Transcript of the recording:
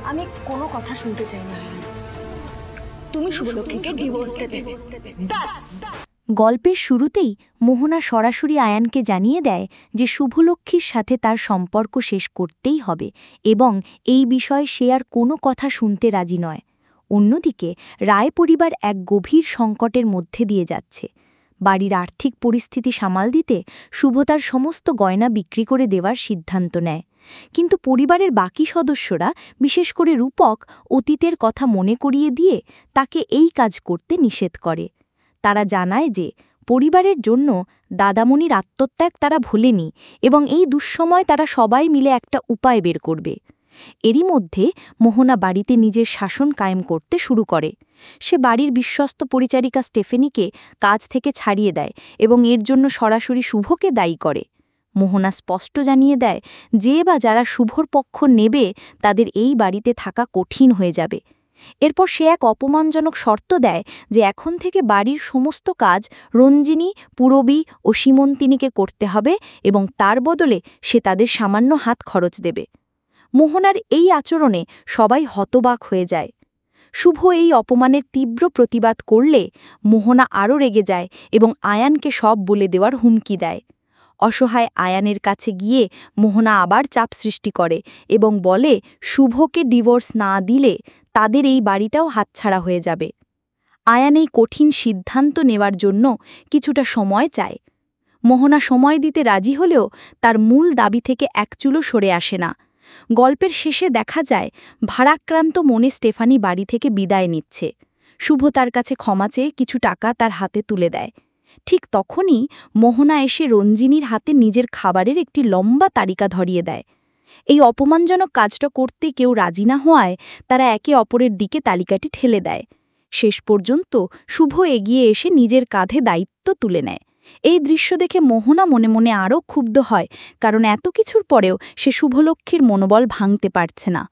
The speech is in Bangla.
আমি কোনো কথা শুনতে চাই না। তুমি শুভলক্ষ্মীকে ডিভোর্স দেবে, ব্যাস। গল্পের শুরুতেই মোহনা সরাসরি আয়ানকে জানিয়ে দেয় যে শুভলক্ষ্মীর সাথে তার সম্পর্ক শেষ করতেই হবে এবং এই বিষয়ে সে আর কোনো কথা শুনতে রাজি নয়। অন্যদিকে রায় পরিবার এক গভীর সংকটের মধ্যে দিয়ে যাচ্ছে। বাড়ির আর্থিক পরিস্থিতি সামাল দিতে শুভ তার সমস্ত গয়না বিক্রি করে দেওয়ার সিদ্ধান্ত নেয়, কিন্তু পরিবারের বাকি সদস্যরা, বিশেষ করে রূপক, অতীতের কথা মনে করিয়ে দিয়ে তাকে এই কাজ করতে নিষেধ করে। তারা জানায় যে পরিবারের জন্য দাদামণির আত্মত্যাগ তারা ভোলেনি এবং এই দুঃসময় তারা সবাই মিলে একটা উপায় বের করবে। এরই মধ্যে মোহনা বাড়িতে নিজের শাসন কায়েম করতে শুরু করে। সে বাড়ির বিশ্বস্ত পরিচারিকা স্টেফেনিকে কাজ থেকে ছাড়িয়ে দেয় এবং এর জন্য সরাসরি শুভকে দায়ী করে। মোহনা স্পষ্ট জানিয়ে দেয় যে বা যারা শুভর পক্ষ নেবে তাদের এই বাড়িতে থাকা কঠিন হয়ে যাবে। এরপর সে এক অপমানজনক শর্ত দেয় যে এখন থেকে বাড়ির সমস্ত কাজ রঞ্জিনী, পূরবী ও সীমন্তিনীকে করতে হবে এবং তার বদলে সে তাদের সামান্য হাত খরচ দেবে। মোহনার এই আচরণে সবাই হতবাক হয়ে যায়। শুভ এই অপমানের তীব্র প্রতিবাদ করলে মোহনা আরও রেগে যায় এবং আয়ানকে সব বলে দেওয়ার হুমকি দেয়। অসহায় আয়ানের কাছে গিয়ে মোহনা আবার চাপ সৃষ্টি করে এবং বলে শুভকে ডিভোর্স না দিলে তাদের এই বাড়িটাও হাতছাড়া হয়ে যাবে। আয়ান এই কঠিন সিদ্ধান্ত নেওয়ার জন্য কিছুটা সময় চায়। মোহনা সময় দিতে রাজি হলেও তার মূল দাবি থেকে এক চুলো সরে আসে না। গল্পের শেষে দেখা যায় ভারাক্রান্ত মনে স্টেফানি বাড়ি থেকে বিদায় নিচ্ছে। শুভ তার কাছে ক্ষমা চেয়ে কিছু টাকা তার হাতে তুলে দেয়। ঠিক তখনই মোহনা এসে রঞ্জিনীর হাতে নিজের খাবারের একটি লম্বা তালিকা ধরিয়ে দেয়। এই অপমানজনক কাজটা করতে কেউ রাজি না হওয়ায় তারা একে অপরের দিকে তালিকাটি ঠেলে দেয়। শেষ পর্যন্ত শুভ এগিয়ে এসে নিজের কাঁধে দায়িত্ব তুলে নেয়। এই দৃশ্য দেখে মোহনা মনে মনে আরও ক্ষুব্ধ হয়, কারণ এত কিছুর পরেও সে শুভলক্ষ্মীর মনোবল ভাঙতে পারছে না।